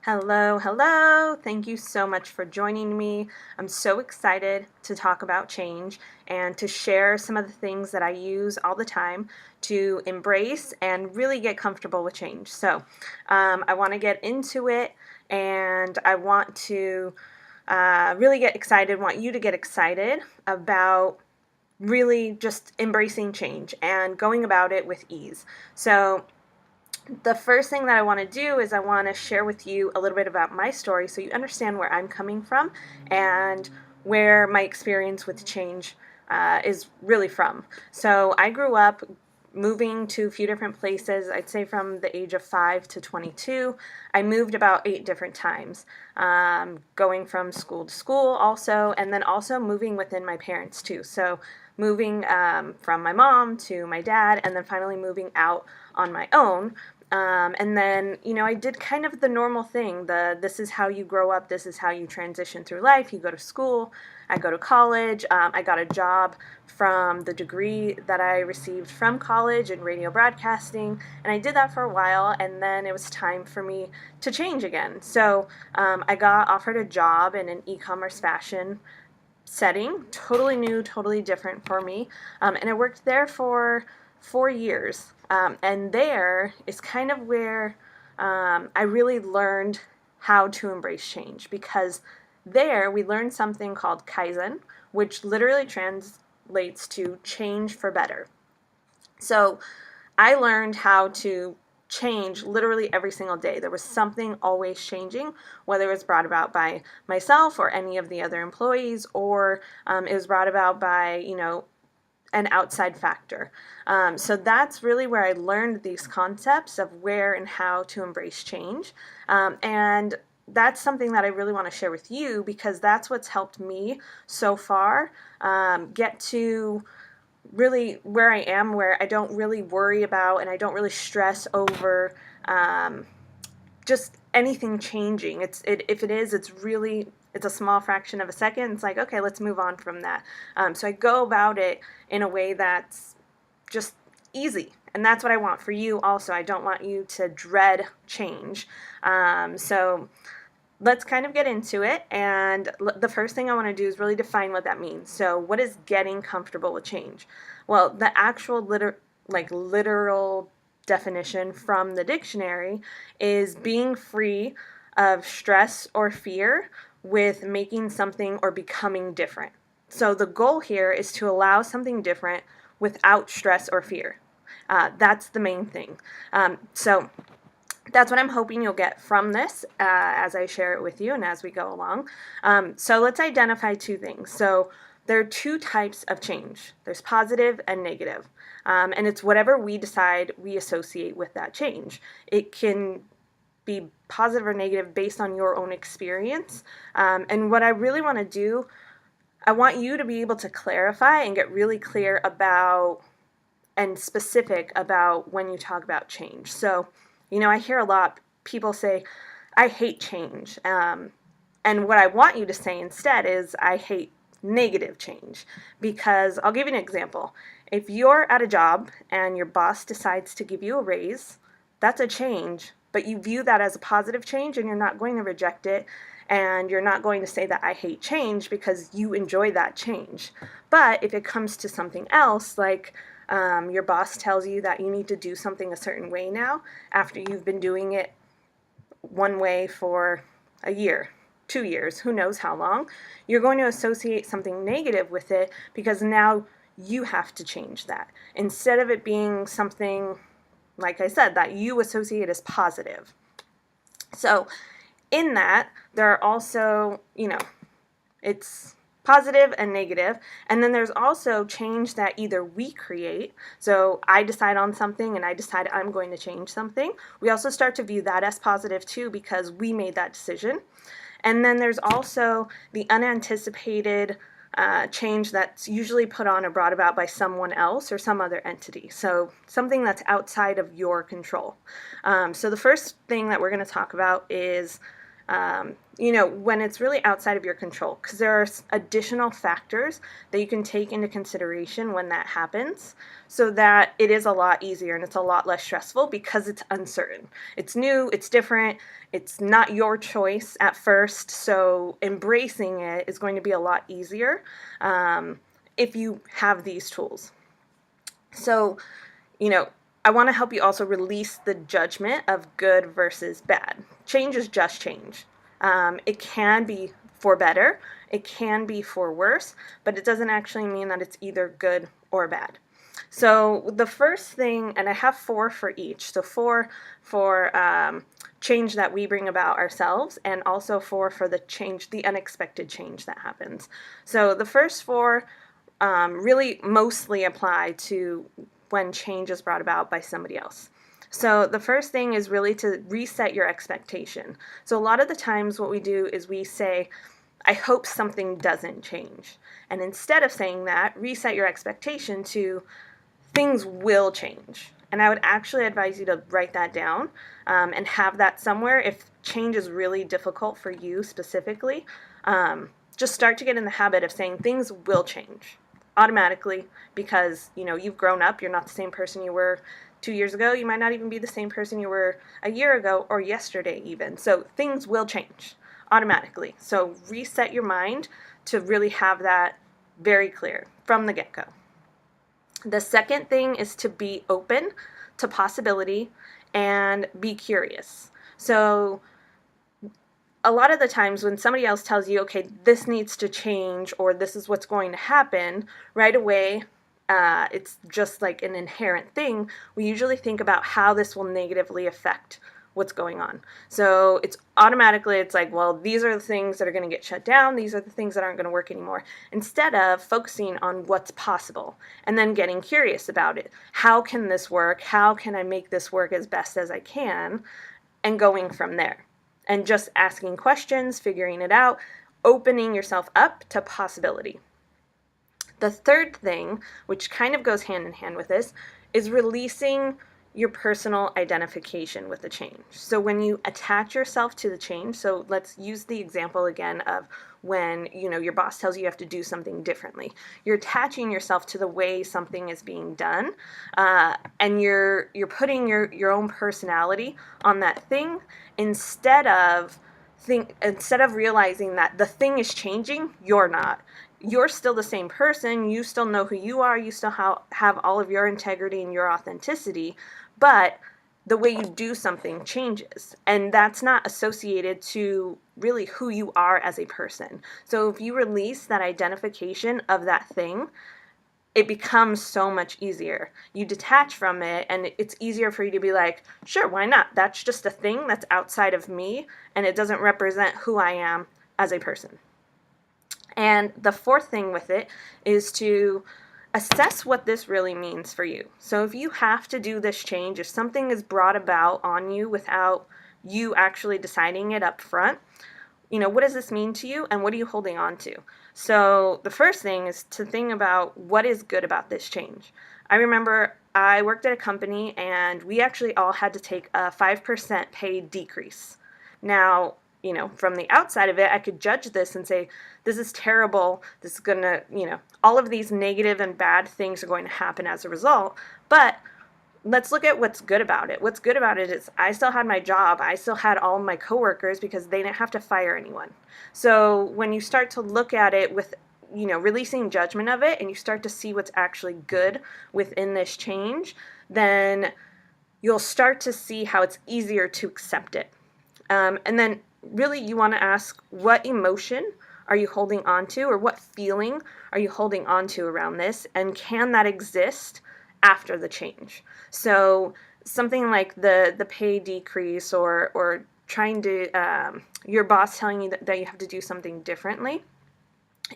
Hello, hello. Thank you so much for joining me. I'm so excited to talk about change and to share some of the things that I use all the time to embrace and really get comfortable with change. I want to get into it and I want to really get excited, want you to get excited about really just embracing change and going about it with ease. The first thing that I want to do is I want to share with you a little bit about my story so you understand where I'm coming from and where my experience with change is really from. So I grew up moving to a few different places. I'd say from the age of 5 to 22. I moved about 8 different times, going from school to school also, and then also moving within my parents too. So moving from my mom to my dad, and then finally moving out on my own. And then, I did kind of the normal thing. This is how you grow up. This is how you transition through life. You go to school. I go to college. I got a job from the degree that I received from college in radio broadcasting. And I did that for a while. And then it was time for me to change again. I got offered a job in an e-commerce fashion setting, totally new, totally different for me. And I worked there for 4 years. And there is kind of where I really learned how to embrace change, because there we learned something called Kaizen, which literally translates to change for better. So I learned how to change literally every single day. There was something always changing, whether it was brought about by myself or any of the other employees, or it was brought about by, an outside factor. So that's really where I learned these concepts of where and how to embrace change. And that's something that I really want to share with you, because that's what's helped me so far get to really where I am, where I don't really worry about and I don't really stress over just anything changing. If it is, it's a small fraction of a second. It's like, okay, let's move on from that. So I go about it in a way that's just easy. And that's what I want for you also. I don't want you to dread change. So let's kind of get into it. And the first thing I want to do is really define what that means. So what is getting comfortable with change? Well, the actual literal definition from the dictionary is being free of stress or fear with making something or becoming different. So the goal here is to allow something different without stress or fear. That's the main thing. So that's what I'm hoping you'll get from this as I share it with you and as we go along. So let's identify two things. So there are two types of change. There's positive and negative. And it's whatever we decide we associate with that change. It can be positive or negative based on your own experience. And what I really want to do, I want you to be able to clarify and get really clear about and specific about when you talk about change. So, I hear a lot people say, I hate change. And what I want you to say instead is, I hate negative change. Because I'll give you an example. If you're at a job and your boss decides to give you a raise, that's a change, but you view that as a positive change and you're not going to reject it. And you're not going to say that I hate change because you enjoy that change. But if it comes to something else, like your boss tells you that you need to do something a certain way now after you've been doing it one way for a year, 2 years, who knows how long, you're going to associate something negative with it because now you have to change that. Instead of it being something, like I said, that you associate as positive. So in that, there are also, it's positive and negative. And then there's also change that either we create. So I decide on something and I decide I'm going to change something. We also start to view that as positive too, because we made that decision. And then there's also the unanticipated change that's usually put on or brought about by someone else or some other entity. So something that's outside of your control. So the first thing that we're going to talk about is When it's really outside of your control, because there are additional factors that you can take into consideration when that happens, so that it is a lot easier and it's a lot less stressful because it's uncertain. It's new, it's different, it's not your choice at first, so embracing it is going to be a lot easier if you have these tools. So, I want to help you also release the judgment of good versus bad. Change is just change. It can be for better, it can be for worse, but it doesn't actually mean that it's either good or bad. So the first thing, and I have 4 for each, so 4 for change that we bring about ourselves, and also 4 for the unexpected change that happens. So the first 4 really mostly apply to when change is brought about by somebody else. So the first thing is really to reset your expectation. So a lot of the times what we do is we say, I hope something doesn't change. And instead of saying that, reset your expectation to things will change. And I would actually advise you to write that down and have that somewhere if change is really difficult for you specifically. Just start to get in the habit of saying things will change automatically because you've grown up. You're not the same person you were 2 years ago. You might not even be the same person you were a year ago or yesterday even. So things will change automatically. So reset your mind to really have that very clear from the get-go. The second thing is to be open to possibility and be curious. So a lot of the times when somebody else tells you, okay, this needs to change or this is what's going to happen, right away, it's just like an inherent thing. We usually think about how this will negatively affect what's going on. So it's like, well, these are the things that are going to get shut down. These are the things that aren't going to work anymore. Instead of focusing on what's possible and then getting curious about it. How can this work? How can I make this work as best as I can? And going from there. And just asking questions, figuring it out, opening yourself up to possibility. The third thing, which kind of goes hand in hand with this, is releasing your personal identification with the change. So when you attach yourself to the change, so let's use the example again of when your boss tells you have to do something differently. You're attaching yourself to the way something is being done, and you're putting your own personality on that thing instead of realizing that the thing is changing. You're not. You're still the same person. You still know who you are. You still have all of your integrity and your authenticity, but the way you do something changes, and that's not associated to really who you are as a person. So if you release that identification of that thing, it becomes so much easier. You detach from it, and it's easier for you to be like, sure, why not? That's just a thing that's outside of me, and it doesn't represent who I am as a person. And the fourth thing with it is to assess what this really means for you. So if you have to do this change, if something is brought about on you without you actually deciding it up front, what does this mean to you and what are you holding on to? So the first thing is to think about what is good about this change. I remember I worked at a company and we actually all had to take a 5% pay decrease. Now, from the outside of it, I could judge this and say, this is terrible. This is going to, all of these negative and bad things are going to happen as a result. But let's look at what's good about it. What's good about it is I still had my job. I still had all of my coworkers because they didn't have to fire anyone. So when you start to look at it with, releasing judgment of it and you start to see what's actually good within this change, then you'll start to see how it's easier to accept it. And then really you want to ask, what emotion are you holding on to, or what feeling are you holding on to around this, and can that exist after the change? So something like the pay decrease or trying to your boss telling you that you have to do something differently.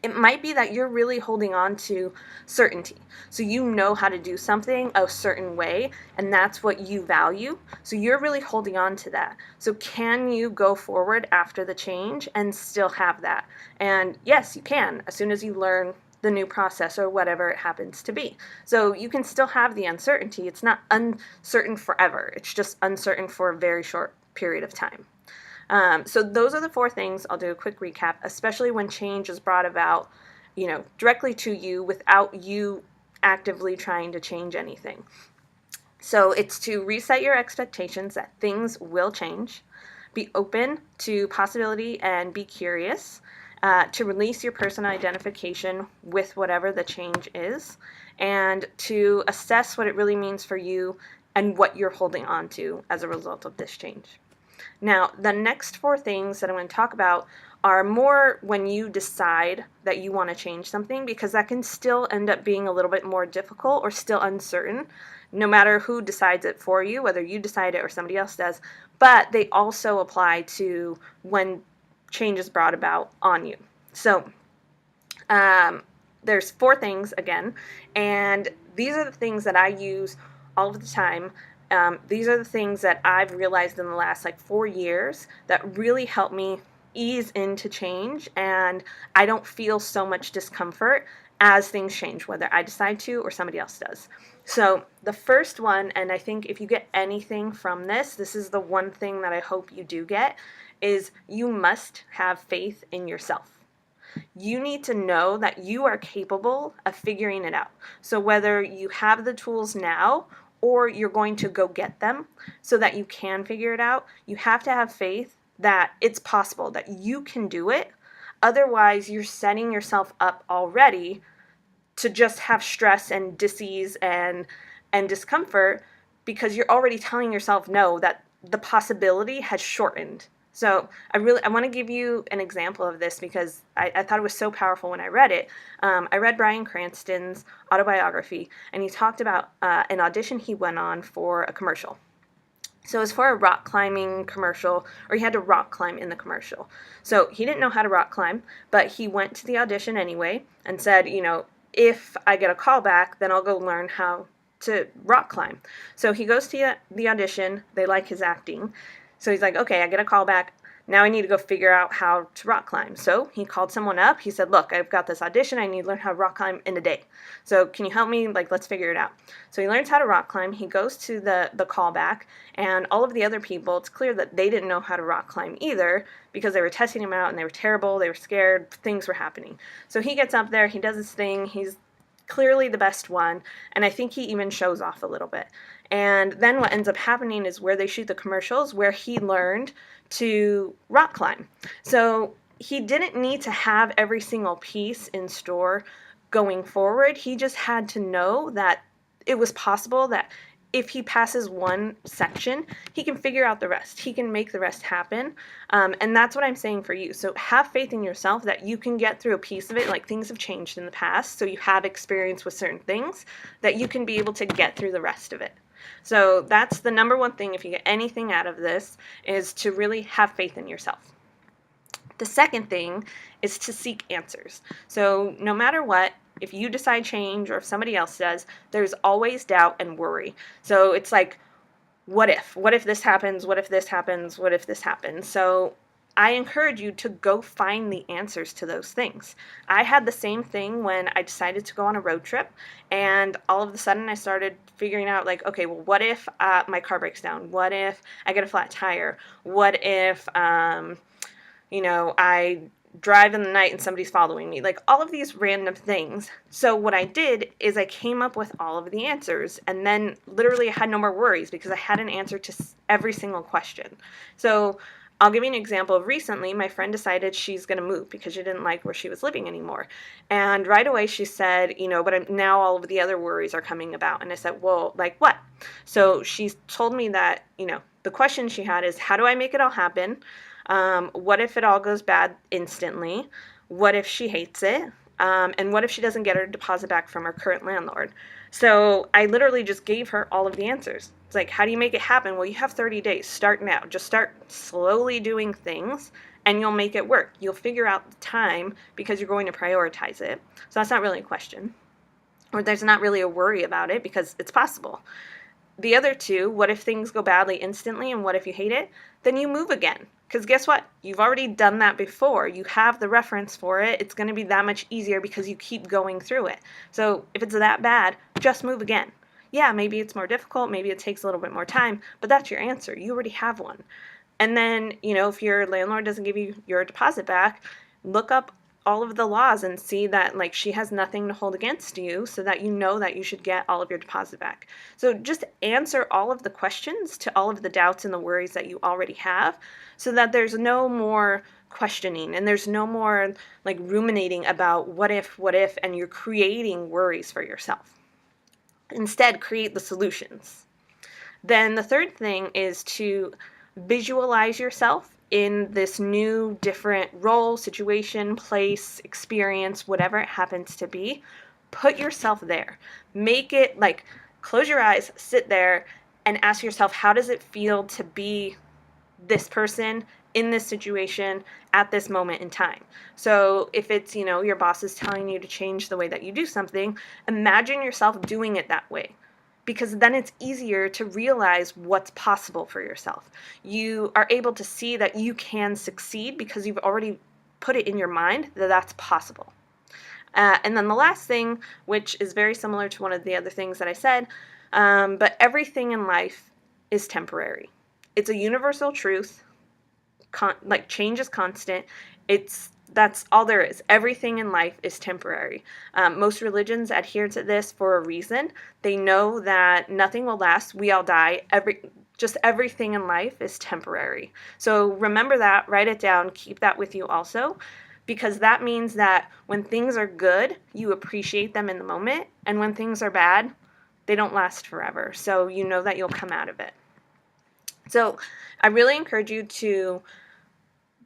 It might be that you're really holding on to certainty. So you know how to do something a certain way, and that's what you value. So you're really holding on to that. So can you go forward after the change and still have that? And yes, you can, as soon as you learn the new process or whatever it happens to be. So you can still have the uncertainty. It's not uncertain forever. It's just uncertain for a very short period of time. So those are the 4 things. I'll do a quick recap, especially when change is brought about, directly to you without you actively trying to change anything. So it's to reset your expectations that things will change, be open to possibility and be curious, to release your personal identification with whatever the change is, and to assess what it really means for you and what you're holding on to as a result of this change. Now, the next 4 things that I'm going to talk about are more when you decide that you want to change something, because that can still end up being a little bit more difficult or still uncertain, no matter who decides it for you, whether you decide it or somebody else does. But they also apply to when change is brought about on you. So, there's 4 things again, and these are the things that I use all of the time. These are the things that I've realized in the last 4 years that really help me ease into change, and I don't feel so much discomfort as things change, whether I decide to or somebody else does. So the first one, and I think if you get anything from this, this is the one thing that I hope you do get, is you must have faith in yourself. You need to know that you are capable of figuring it out. So whether you have the tools now or you're going to go get them so that you can figure it out, you have to have faith that it's possible, that you can do it. Otherwise, you're setting yourself up already to just have stress and dis-ease and discomfort, because you're already telling yourself no, that the possibility has shortened. So I want to give you an example of this because I thought it was so powerful when I read it. I read Bryan Cranston's autobiography, and he talked about an audition he went on for a commercial. So it was for a rock climbing commercial, or he had to rock climb in the commercial. So he didn't know how to rock climb, but he went to the audition anyway and said, if I get a call back, then I'll go learn how to rock climb. So he goes to the audition. They like his acting. So he's like, okay, I get a call back. Now I need to go figure out how to rock climb. So he called someone up. He said, look, I've got this audition. I need to learn how to rock climb in a day. So can you help me? Let's figure it out. So he learns how to rock climb. He goes to the callback, and all of the other people, it's clear that they didn't know how to rock climb either, because they were testing him out and they were terrible. They were scared. Things were happening. So he gets up there. He does his thing. He's clearly the best one, and I think he even shows off a little bit. And then what ends up happening is where they shoot the commercials, where he learned to rock climb. So he didn't need to have every single piece in store going forward. He just had to know that it was possible that if he passes one section, he can figure out the rest. He can make the rest happen. And that's what I'm saying for you. So have faith in yourself that you can get through a piece of it. Things have changed in the past, so you have experience with certain things, that you can be able to get through the rest of it. So that's the number one thing, if you get anything out of this, is to really have faith in yourself. The second thing is to seek answers. So no matter what, if you decide change or if somebody else does, there's always doubt and worry. So it's what if? What if this happens? What if this happens? What if this happens? So I encourage you to go find the answers to those things. I had the same thing when I decided to go on a road trip, and all of a sudden I started figuring out okay, well, what if my car breaks down? What if I get a flat tire? What if I drive in the night and somebody's following me? All of these random things. So what I did is I came up with all of the answers, and then literally I had no more worries because I had an answer to every single question. So I'll give you an example of recently. My friend decided she's going to move because she didn't like where she was living anymore. And right away she said, but now all of the other worries are coming about. And I said, well, what? So she told me that, the question she had is, how do I make it all happen? What if it all goes bad instantly? What if she hates it? And what if she doesn't get her deposit back from her current landlord? So I literally just gave her all of the answers. It's how do you make it happen? Well, you have 30 days. Start now. Just start slowly doing things, and you'll make it work. You'll figure out the time because you're going to prioritize it. So that's not really a question. Or there's not really a worry about it because it's possible. The other two, what if things go badly instantly and what if you hate it? Then you move again. Because guess what? You've already done that before. You have the reference for it. It's going to be that much easier because you keep going through it. So if it's that bad, just move again. Yeah, maybe it's more difficult. Maybe it takes a little bit more time, but that's your answer. You already have one. And then, if your landlord doesn't give you your deposit back, look up all of the laws and see that like she has nothing to hold against you, so that you know that you should get all of your deposit back. So just answer all of the questions to all of the doubts and the worries that you already have, so that there's no more questioning and there's no more like ruminating about what if, and you're creating worries for yourself. Instead, create the solutions. Then the third thing is to visualize yourself in this new, different role, situation, place, experience, whatever it happens to be. Put yourself there. Make it like, close your eyes, sit there, and ask yourself, how does it feel to be this person in this situation at this moment in time? So if it's, your boss is telling you to change the way that you do something, imagine yourself doing it that way, because then it's easier to realize what's possible for yourself. You are able to see that you can succeed because you've already put it in your mind that that's possible. And then the last thing, which is very similar to one of the other things that I said, but everything in life is temporary. It's a universal truth. Like, change is constant. That's all there is. Everything in life is temporary. Most religions adhere to this for a reason. They know that nothing will last. We all die. Everything in life is temporary. So remember that, write it down, keep that with you also, because that means that when things are good, you appreciate them in the moment, and when things are bad, they don't last forever. So you know that you'll come out of it. So I really encourage you to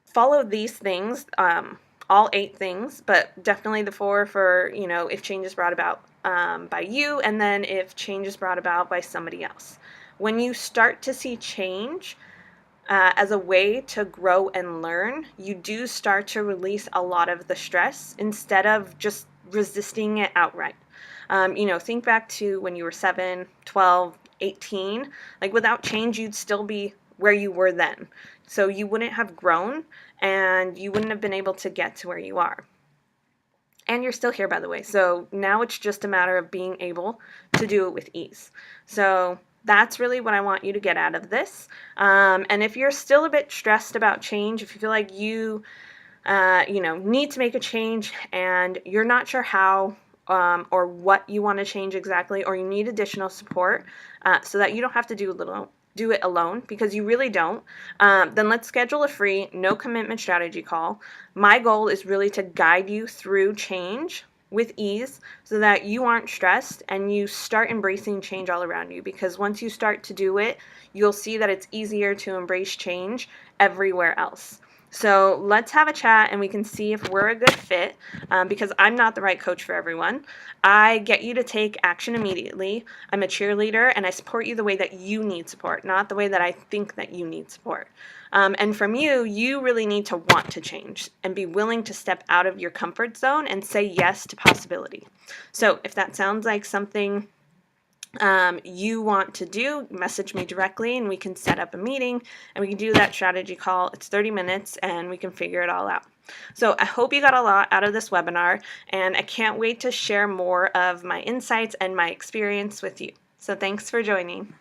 follow these things, all 8 things, but definitely the 4 for, if change is brought about by you, and then if change is brought about by somebody else. When you start to see change as a way to grow and learn, you do start to release a lot of the stress instead of just resisting it outright. Think back to when you were 7, 12, 18. Like, without change, you'd still be where you were then. So you wouldn't have grown, and you wouldn't have been able to get to where you are. And you're still here, by the way. So now it's just a matter of being able to do it with ease. So that's really what I want you to get out of this. And if you're still a bit stressed about change, if you feel like you need to make a change and you're not sure how, or what you want to change exactly, or you need additional support so that you don't have to do it alone, because you really don't, then let's schedule a free, no commitment strategy call. My goal is really to guide you through change with ease so that you aren't stressed and you start embracing change all around you, because once you start to do it, you'll see that it's easier to embrace change everywhere else. So let's have a chat and we can see if we're a good fit, because I'm not the right coach for everyone. I get you to take action immediately. I'm a cheerleader and I support you the way that you need support, not the way that I think that you need support. And from you really need to want to change and be willing to step out of your comfort zone and say yes to possibility. So if that sounds like something you want to do, message me directly and we can set up a meeting and we can do that strategy call. It's 30 minutes and we can figure it all out. So I hope you got a lot out of this webinar, and I can't wait to share more of my insights and my experience with you. So thanks for joining.